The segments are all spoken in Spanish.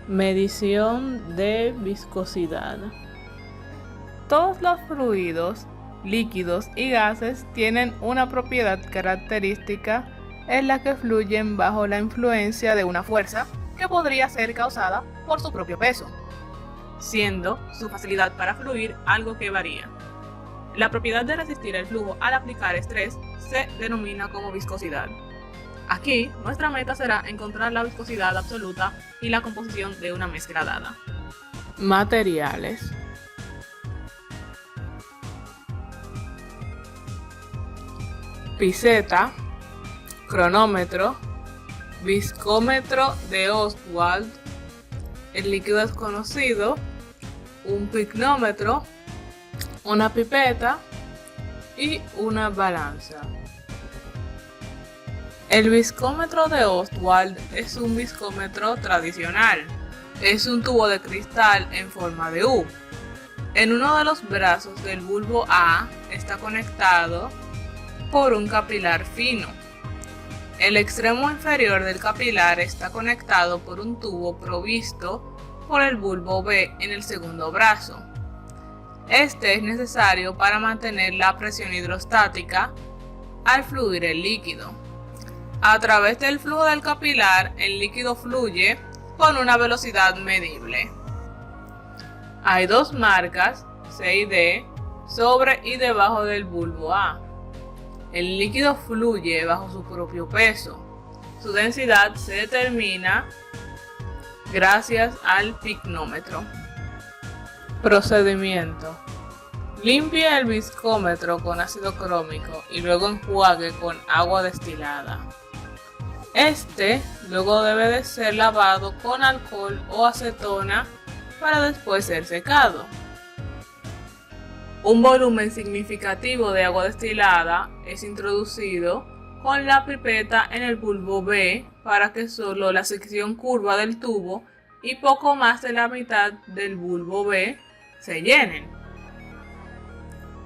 Medición de viscosidad. Todos los fluidos, líquidos y gases tienen una propiedad característica en la que fluyen bajo la influencia de una fuerza que podría ser causada por su propio peso, siendo su facilidad para fluir algo que varía. La propiedad de resistir el flujo al aplicar estrés se denomina como viscosidad. Aquí, nuestra meta será encontrar la viscosidad absoluta y la composición de una mezcla dada. Materiales. Piceta, cronómetro, viscómetro de Ostwald, el líquido desconocido, un picnómetro, una pipeta y una balanza. El viscómetro de Ostwald es un viscómetro tradicional. Es un tubo de cristal en forma de U. En uno de los brazos del bulbo A está conectado por un capilar fino. El extremo inferior del capilar está conectado por un tubo provisto por el bulbo B en el segundo brazo. Este es necesario para mantener la presión hidrostática al fluir el líquido. A través del flujo del capilar, el líquido fluye con una velocidad medible. Hay dos marcas, C y D, sobre y debajo del bulbo A. El líquido fluye bajo su propio peso. Su densidad se determina gracias al picnómetro. Procedimiento. Limpie el viscómetro con ácido crómico y luego enjuague con agua destilada. Este luego debe de ser lavado con alcohol o acetona para después ser secado. Un volumen significativo de agua destilada es introducido con la pipeta en el bulbo B para que solo la sección curva del tubo y poco más de la mitad del bulbo B se llenen.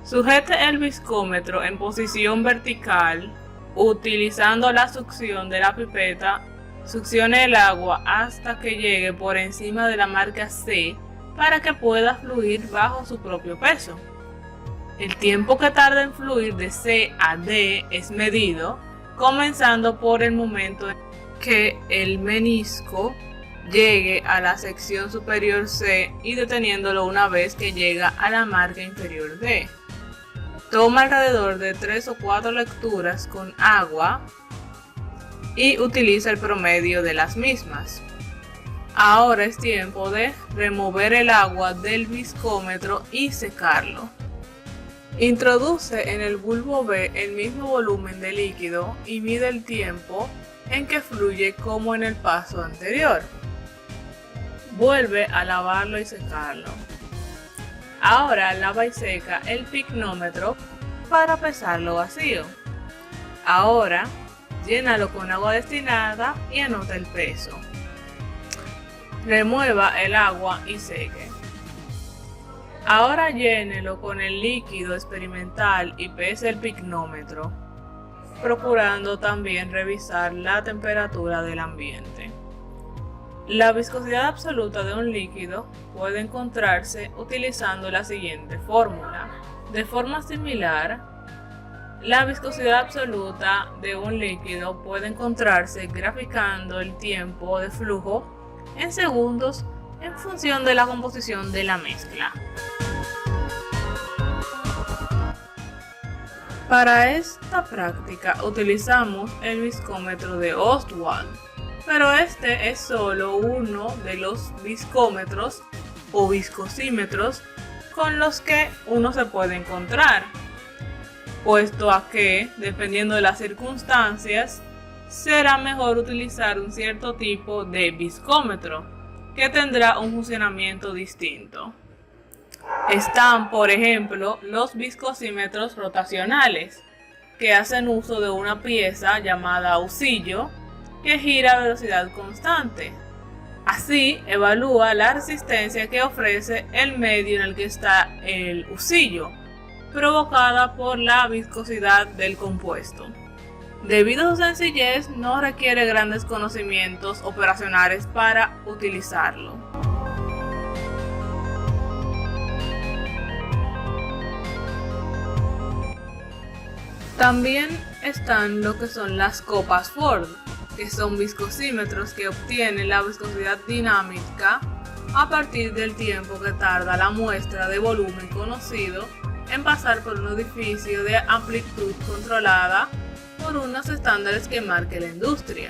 Sujete el viscómetro en posición vertical. Utilizando la succión de la pipeta, succione el agua hasta que llegue por encima de la marca C para que pueda fluir bajo su propio peso. El tiempo que tarda en fluir de C a D es medido, comenzando por el momento en que el menisco llegue a la sección superior C y deteniéndolo una vez que llega a la marca inferior D. Toma alrededor de 3 o 4 lecturas con agua y utiliza el promedio de las mismas. Ahora es tiempo de remover el agua del viscómetro y secarlo. Introduce en el bulbo B el mismo volumen de líquido y mide el tiempo en que fluye como en el paso anterior. Vuelve a lavarlo y secarlo. Ahora lava y seca el picnómetro para pesarlo vacío. Ahora llénalo con agua destilada y anota el peso. Remueva el agua y seque. Ahora llénelo con el líquido experimental y pese el picnómetro, procurando también revisar la temperatura del ambiente. La viscosidad absoluta de un líquido puede encontrarse utilizando la siguiente fórmula. De forma similar, la viscosidad absoluta de un líquido puede encontrarse graficando el tiempo de flujo en segundos en función de la composición de la mezcla. Para esta práctica utilizamos el viscómetro de Ostwald. Pero este es solo uno de los viscómetros o viscosímetros con los que uno se puede encontrar, puesto a que, dependiendo de las circunstancias, será mejor utilizar un cierto tipo de viscómetro que tendrá un funcionamiento distinto. Están, por ejemplo, los viscosímetros rotacionales, que hacen uso de una pieza llamada husillo que gira a velocidad constante. Así evalúa la resistencia que ofrece el medio en el que está el husillo, provocada por la viscosidad del compuesto. Debido a su sencillez, no requiere grandes conocimientos operacionales para utilizarlo. También están lo que son las copas Ford, que son viscosímetros que obtienen la viscosidad dinámica a partir del tiempo que tarda la muestra de volumen conocido en pasar por un edificio de amplitud controlada por unos estándares que marque la industria.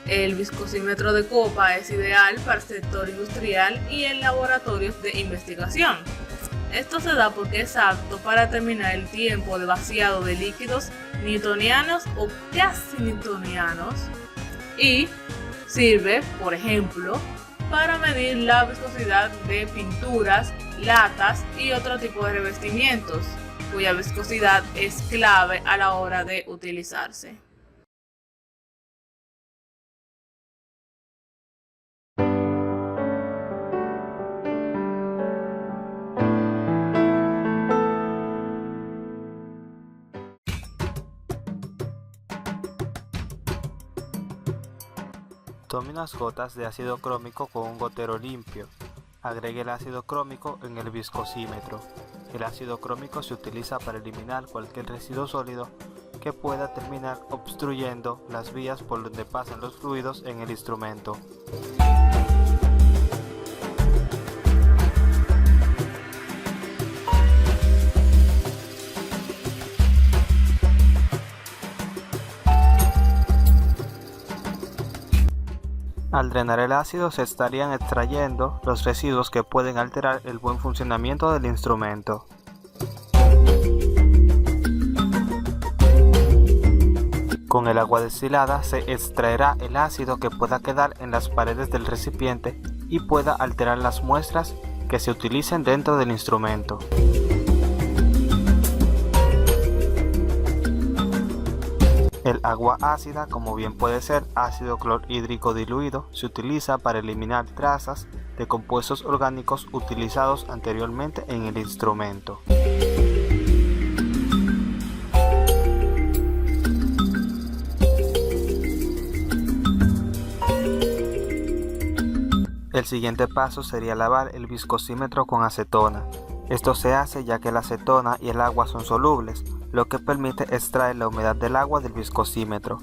El viscosímetro de copa es ideal para el sector industrial y en laboratorios de investigación. Esto se da porque es apto para determinar el tiempo de vaciado de líquidos newtonianos o casi newtonianos y sirve, por ejemplo, para medir la viscosidad de pinturas, latas y otro tipo de revestimientos, cuya viscosidad es clave a la hora de utilizarse. Tome unas gotas de ácido crómico con un gotero limpio. Agregue el ácido crómico en el viscosímetro. El ácido crómico se utiliza para eliminar cualquier residuo sólido que pueda terminar obstruyendo las vías por donde pasan los fluidos en el instrumento. Al drenar el ácido se estarían extrayendo los residuos que pueden alterar el buen funcionamiento del instrumento. Con el agua destilada se extraerá el ácido que pueda quedar en las paredes del recipiente y pueda alterar las muestras que se utilicen dentro del instrumento. El agua ácida, como bien puede ser ácido clorhídrico diluido, se utiliza para eliminar trazas de compuestos orgánicos utilizados anteriormente en el instrumento. El siguiente paso sería lavar el viscosímetro con acetona. Esto se hace ya que la acetona y el agua son solubles, lo que permite extraer la humedad del agua del viscosímetro.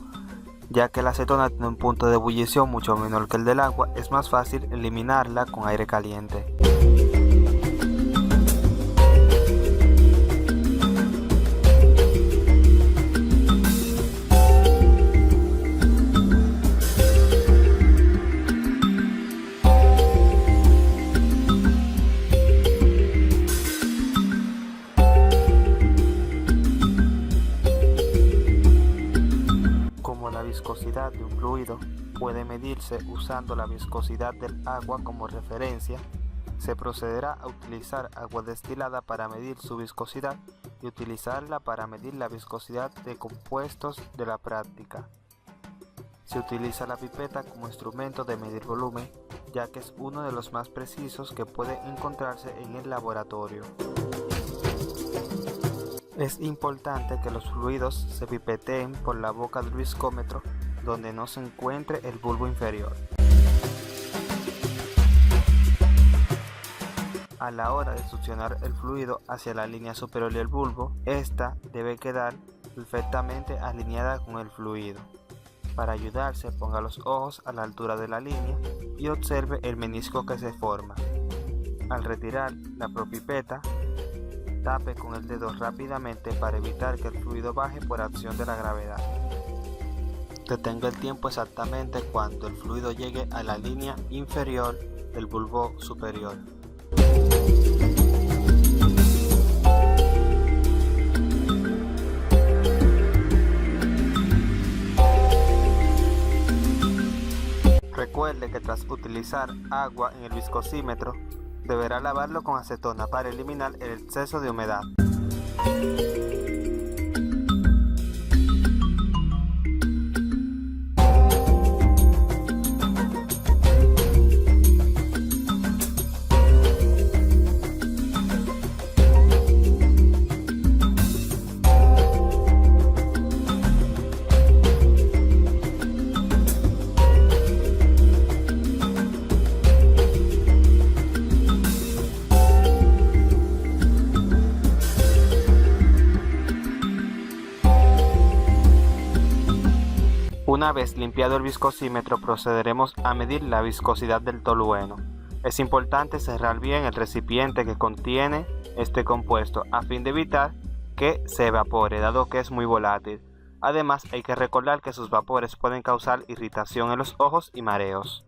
Ya que la acetona tiene un punto de ebullición mucho menor que el del agua, es más fácil eliminarla con aire caliente. La viscosidad de un fluido puede medirse usando la viscosidad del agua como referencia. Se procederá a utilizar agua destilada para medir su viscosidad y utilizarla para medir la viscosidad de compuestos de la práctica. Se utiliza la pipeta como instrumento de medir volumen, ya que es uno de los más precisos que puede encontrarse en el laboratorio. Es importante que los fluidos se pipeteen por la boca del viscómetro donde no se encuentre el bulbo inferior. A la hora de succionar el fluido hacia la línea superior del bulbo, esta debe quedar perfectamente alineada con el fluido. Para ayudarse, ponga los ojos a la altura de la línea y observe el menisco que se forma. Al retirar la propipeta, tape con el dedo rápidamente para evitar que el fluido baje por acción de la gravedad. Detenga el tiempo exactamente cuando el fluido llegue a la línea inferior del bulbo superior. Recuerde que tras utilizar agua en el viscosímetro, deberá lavarlo con acetona para eliminar el exceso de humedad. Una vez limpiado el viscosímetro, procederemos a medir la viscosidad del tolueno. Es importante cerrar bien el recipiente que contiene este compuesto a fin de evitar que se evapore, dado que es muy volátil. Además, hay que recordar que sus vapores pueden causar irritación en los ojos y mareos.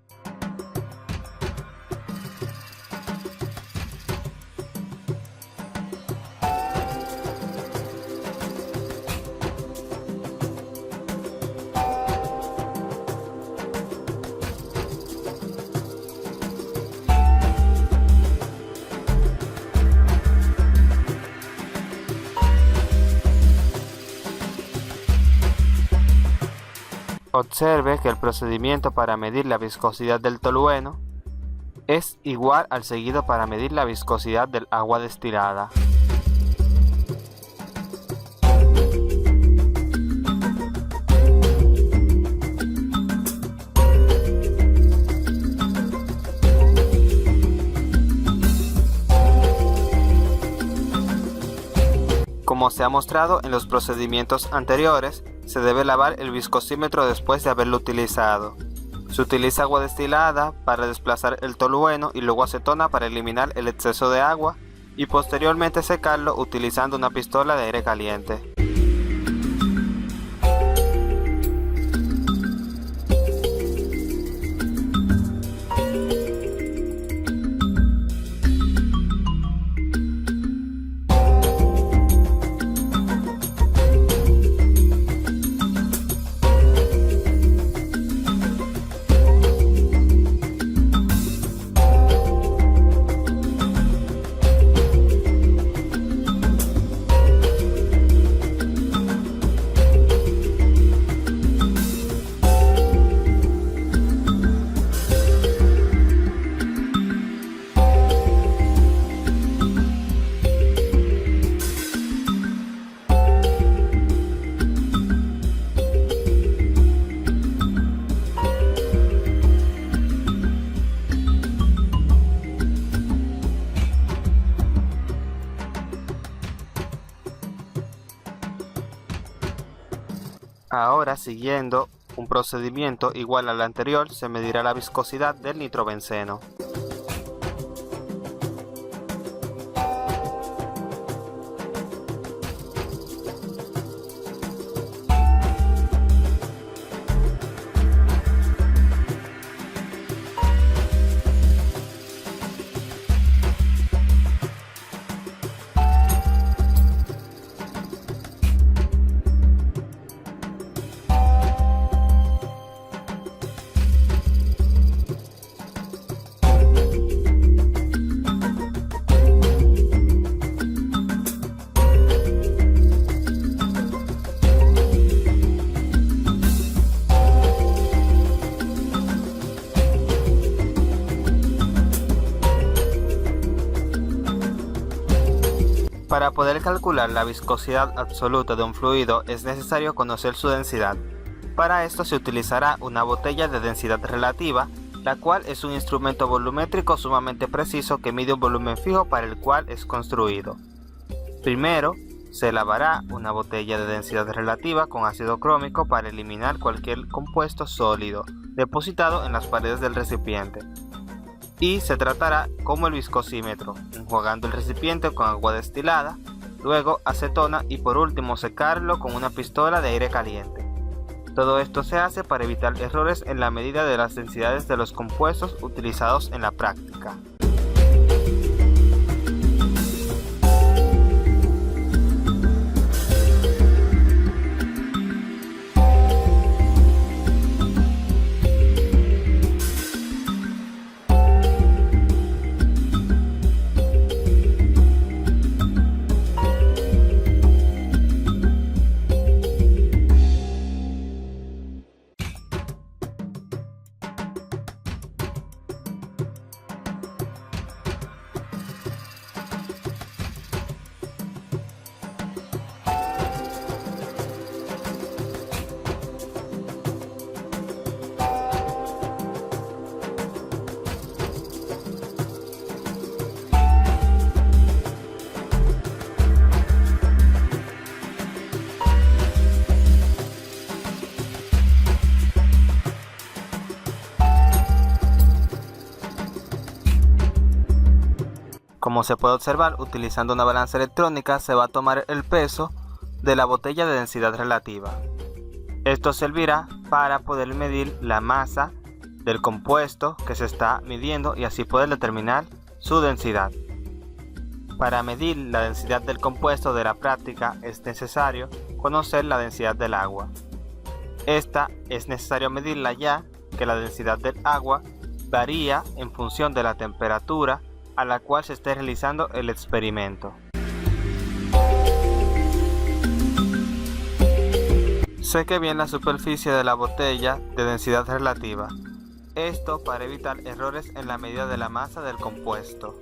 Observe que el procedimiento para medir la viscosidad del tolueno es igual al seguido para medir la viscosidad del agua destilada. Como se ha mostrado en los procedimientos anteriores, se debe lavar el viscosímetro después de haberlo utilizado. Se utiliza agua destilada para desplazar el tolueno y luego acetona para eliminar el exceso de agua y posteriormente secarlo utilizando una pistola de aire caliente. Ahora, siguiendo un procedimiento igual al anterior, se medirá la viscosidad del nitrobenceno. Para poder calcular la viscosidad absoluta de un fluido es necesario conocer su densidad. Para esto se utilizará una botella de densidad relativa, la cual es un instrumento volumétrico sumamente preciso que mide un volumen fijo para el cual es construido. Primero, se lavará una botella de densidad relativa con ácido crómico para eliminar cualquier compuesto sólido depositado en las paredes del recipiente. Y se tratará como el viscosímetro, enjuagando el recipiente con agua destilada, luego acetona y por último secarlo con una pistola de aire caliente. Todo esto se hace para evitar errores en la medida de las densidades de los compuestos utilizados en la práctica. Como se puede observar, utilizando una balanza electrónica se va a tomar el peso de la botella de densidad relativa. Esto servirá para poder medir la masa del compuesto que se está midiendo y así poder determinar su densidad. Para medir la densidad del compuesto de la práctica es necesario conocer la densidad del agua. Esta es necesario medirla ya que la densidad del agua varía en función de la temperatura a la cual se esté realizando el experimento. Seque bien la superficie de la botella de densidad relativa. Esto para evitar errores en la medida de la masa del compuesto.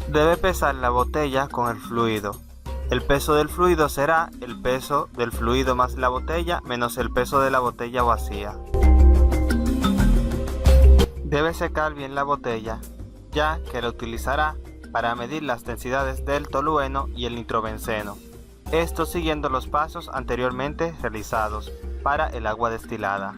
Debe pesar la botella con el fluido. El peso del fluido será el peso del fluido más la botella menos el peso de la botella vacía. Debe secar bien la botella, ya que la utilizará para medir las densidades del tolueno y el nitrobenceno. Esto siguiendo los pasos anteriormente realizados para el agua destilada.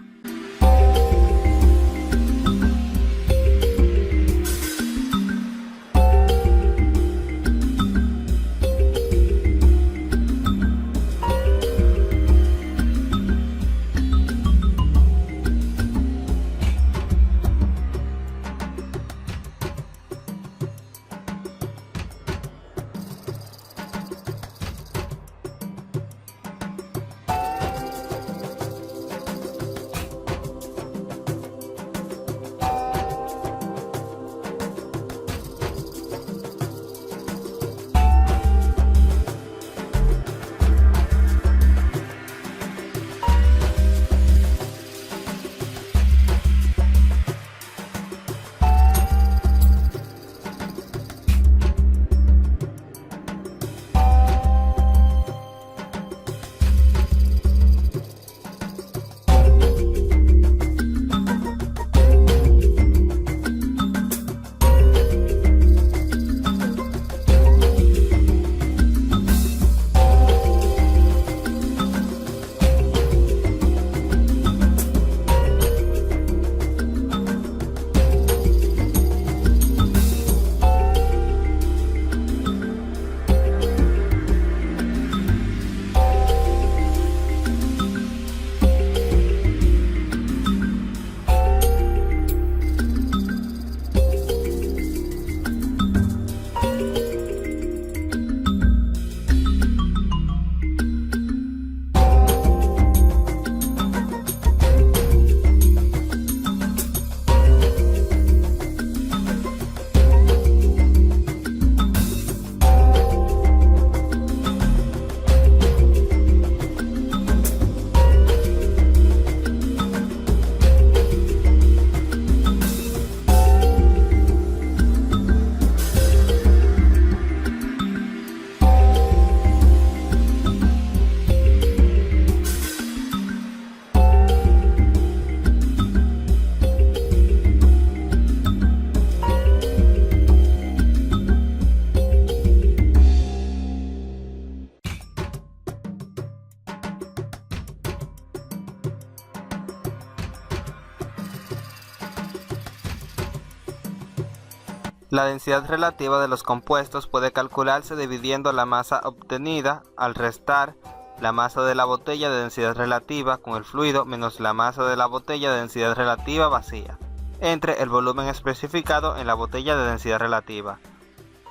La densidad relativa de los compuestos puede calcularse dividiendo la masa obtenida al restar la masa de la botella de densidad relativa con el fluido menos la masa de la botella de densidad relativa vacía, entre el volumen especificado en la botella de densidad relativa.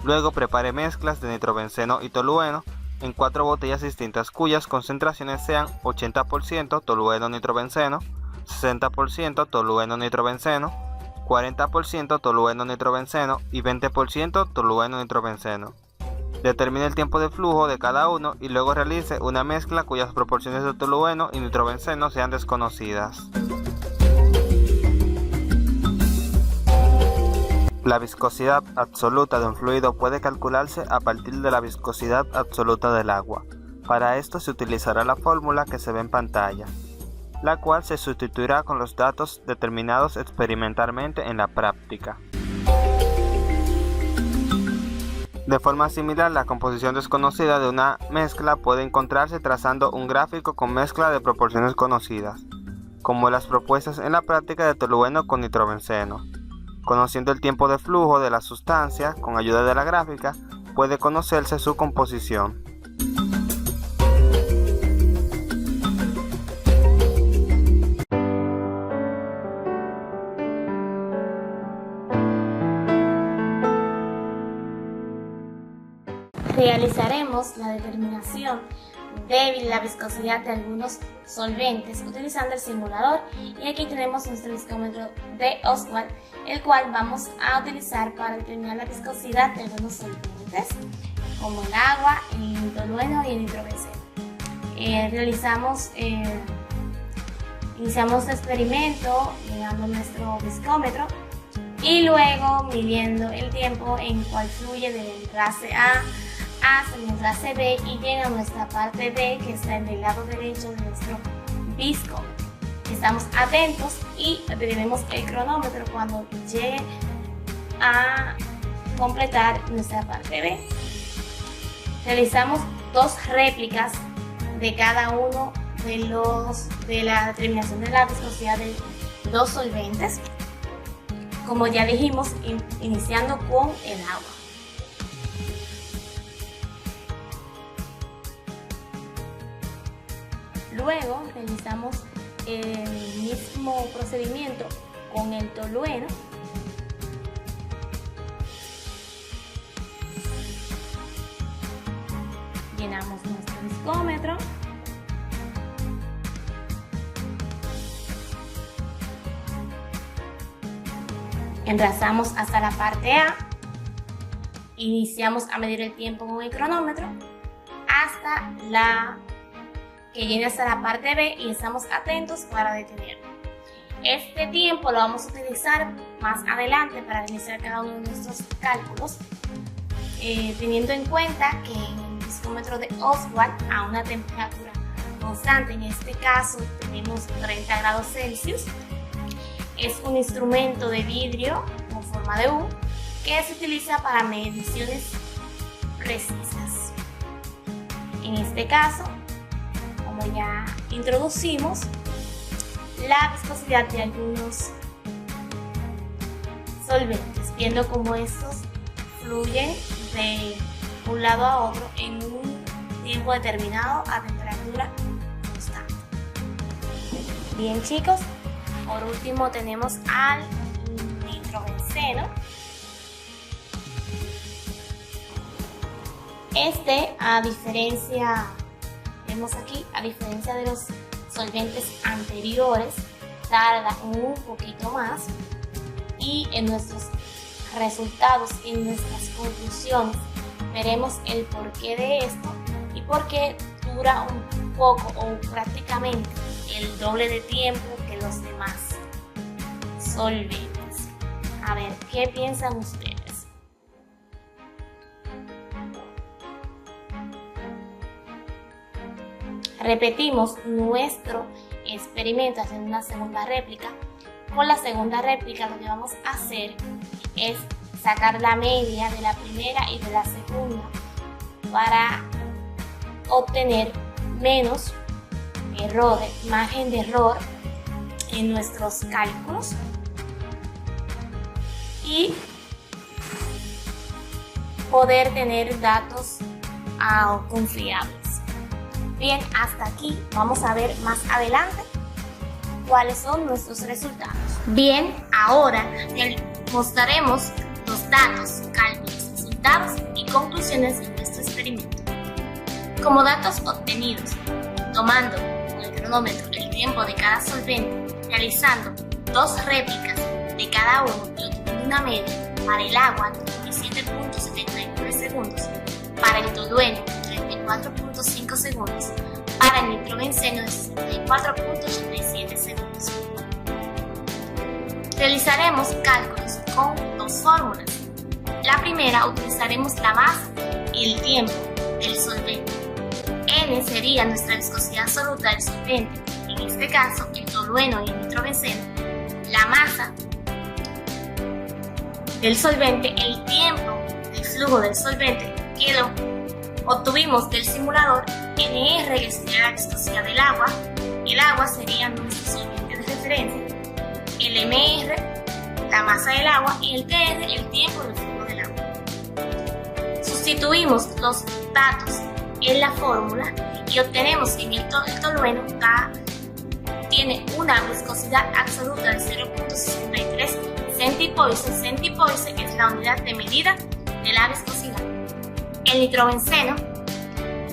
Luego prepare mezclas de nitrobenceno y tolueno en 4 botellas distintas cuyas concentraciones sean 80% tolueno nitrobenceno, 60% tolueno nitrobenceno, 40% tolueno nitrobenceno y 20% tolueno nitrobenceno. Determine el tiempo de flujo de cada uno y luego realice una mezcla cuyas proporciones de tolueno y nitrobenceno sean desconocidas. La viscosidad absoluta de un fluido puede calcularse a partir de la viscosidad absoluta del agua. Para esto se utilizará la fórmula que se ve en pantalla, la cual se sustituirá con los datos determinados experimentalmente en la práctica. De forma similar, la composición desconocida de una mezcla puede encontrarse trazando un gráfico con mezcla de proporciones conocidas. como las propuestas en la práctica de tolueno con nitrobenceno. Conociendo el tiempo de flujo de la sustancia con ayuda de la gráfica, puede conocerse su composición. Realizaremos la determinación de la viscosidad de algunos solventes utilizando el simulador, y aquí tenemos nuestro viscómetro de Ostwald, el cual vamos a utilizar para determinar la viscosidad de algunos solventes como el agua, el tolueno y el nitrobenceno. Iniciamos el experimento llenando nuestro viscómetro y luego midiendo el tiempo en cual fluye del enlace A hasta el enlace B y llega nuestra parte B, que está en el lado derecho de nuestro viscómetro. Estamos atentos y detenemos el cronómetro cuando llegue a completar nuestra parte B. Realizamos 2 réplicas de cada uno de la determinación de la viscosidad de 2 solventes, como ya dijimos, iniciando con el agua. Luego realizamos el mismo procedimiento con el tolueno. Llenamos nuestro viscómetro. Enlazamos hasta la parte A. Iniciamos a medir el tiempo con el cronómetro hasta que llene hasta la parte B y estamos atentos para detenerlo. Este tiempo lo vamos a utilizar más adelante para iniciar cada uno de nuestros cálculos, teniendo en cuenta que en el viscómetro de Ostwald a una temperatura constante, en este caso tenemos 30 grados Celsius, es un instrumento de vidrio con forma de U que se utiliza para mediciones precisas. En este caso, como ya introducimos, la viscosidad de algunos solventes, viendo cómo estos fluyen de un lado a otro en un tiempo determinado a temperatura constante. Bien, chicos, por último tenemos al nitrobenceno. Vemos aquí, a diferencia de los solventes anteriores, tarda un poquito más, y en nuestros resultados, en nuestras conclusiones, veremos el porqué de esto y por qué dura un poco o prácticamente el doble de tiempo que los demás solventes. A ver, ¿qué piensan ustedes? Repetimos nuestro experimento haciendo una segunda réplica. Con la segunda réplica lo que vamos a hacer es sacar la media de la primera y de la segunda para obtener menos margen de error en nuestros cálculos y poder tener datos confiables. Bien, hasta aquí. Vamos a ver más adelante cuáles son nuestros resultados. Bien, ahora mostraremos los datos, cálculos, resultados y conclusiones de nuestro experimento. Como datos obtenidos, tomando con el cronómetro el tiempo de cada solvente, realizando 2 réplicas de cada uno y obteniendo una media para el agua 37.79 segundos, para el tolueno 34.5 segundos, para el nitrobenceno de 64.87 segundos. Realizaremos cálculos con 2 fórmulas. La primera, utilizaremos la masa y el tiempo del solvente. N sería nuestra viscosidad absoluta del solvente, en este caso el tolueno y el nitrobenceno. La masa del solvente, el tiempo de flujo del solvente que lo obtuvimos del simulador. NR, que sería la viscosidad del agua. El agua sería nuestro solvente de referencia, el MR, la masa del agua, y el TR, el tiempo del flujo del agua. Sustituimos los datos en la fórmula y obtenemos que el tolueno tiene una viscosidad absoluta de 0.63 centipoise. Centipoise es la unidad de medida de la viscosidad. El nitrobenceno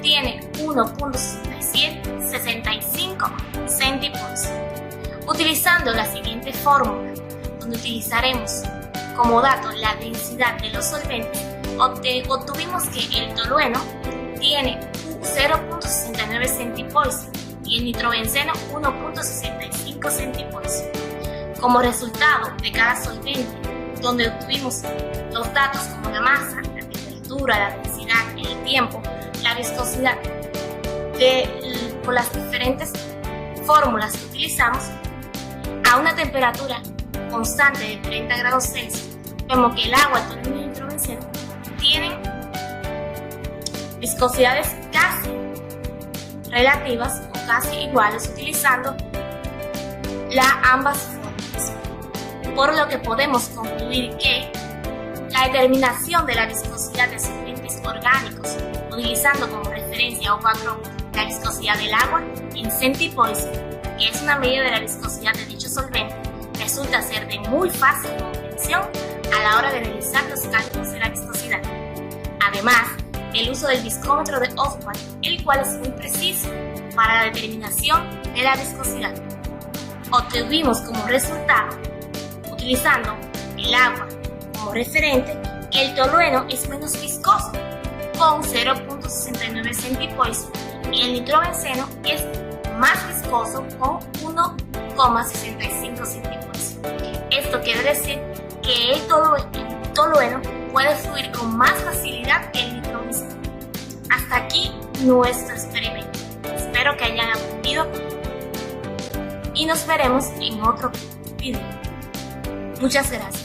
tiene 1.65 centipoise. Utilizando la siguiente fórmula, donde utilizaremos como dato la densidad de los solventes, obtuvimos que el tolueno tiene 0.69 centipoise y el nitrobenceno 1.65 centipoise. Como resultado de cada solvente, donde obtuvimos los datos como la masa, la temperatura, la densidad, el tiempo, la viscosidad, por las diferentes fórmulas que utilizamos, a una temperatura constante de 30 grados Celsius, vemos que el agua, el tolueno y el nitrobenceno tienen viscosidades casi relativas o casi iguales utilizando ambas fórmulas, por lo que podemos concluir que la determinación de la viscosidad de solventes orgánicos utilizando como referencia o patrón la viscosidad del agua en centipoise, que es una medida de la viscosidad de dicho solvente, resulta ser de muy fácil comprensión a la hora de realizar los cálculos de la viscosidad. Además, el uso del viscómetro de Ofwat, el cual es muy preciso para la determinación de la viscosidad. Obtuvimos como resultado, utilizando el agua como referente, que el tolueno es menos viscoso, con 0.69 centipoise, y el nitrobenceno es más viscoso, con 1.65 centipoise. Esto quiere decir que el tolueno puede fluir con más facilidad que el nitrobenceno. Hasta aquí nuestro experimento. Espero que hayan aprendido y nos veremos en otro video. Muchas gracias.